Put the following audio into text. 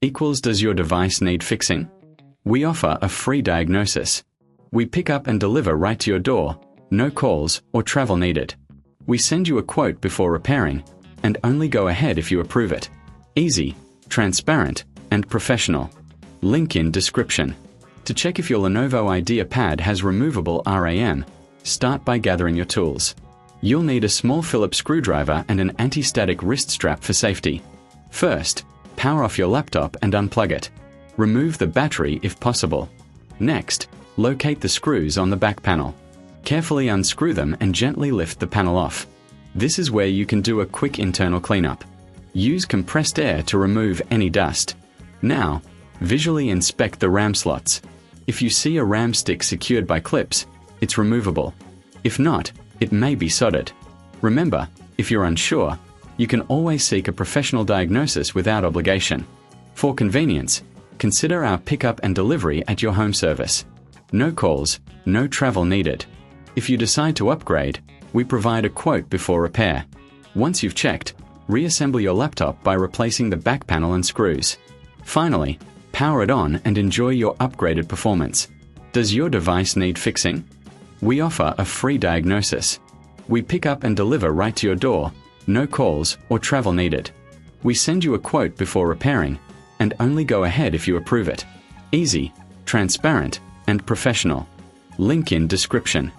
equals does your device need fixing? We offer a free diagnosis. We pick up and deliver right to your door, no calls or travel needed. We send you a quote before repairing, and only go ahead if you approve it. Easy, transparent, and professional. Link in description. To check if your Lenovo IdeaPad has removable RAM, start by gathering your tools. You'll need a small Phillips screwdriver and an anti-static wrist strap for safety. First, power off your laptop and unplug it. Remove the battery if possible. Next, locate the screws on the back panel. Carefully unscrew them and gently lift the panel off. This is where you can do a quick internal cleanup. Use compressed air to remove any dust. Now, visually inspect the RAM slots. If you see a RAM stick secured by clips, it's removable. If not, it may be soldered. Remember, if you're unsure, you can always seek a professional diagnosis without obligation. For convenience, consider our pickup and delivery at your home service. No calls, no travel needed. If you decide to upgrade, we provide a quote before repair. Once you've checked, reassemble your laptop by replacing the back panel and screws. Finally, power it on and enjoy your upgraded performance. Does your device need fixing? We offer a free diagnosis. We pick up and deliver right to your door, no calls or travel needed. We send you a quote before repairing, and only go ahead if you approve it. Easy, transparent, and professional. Link in description.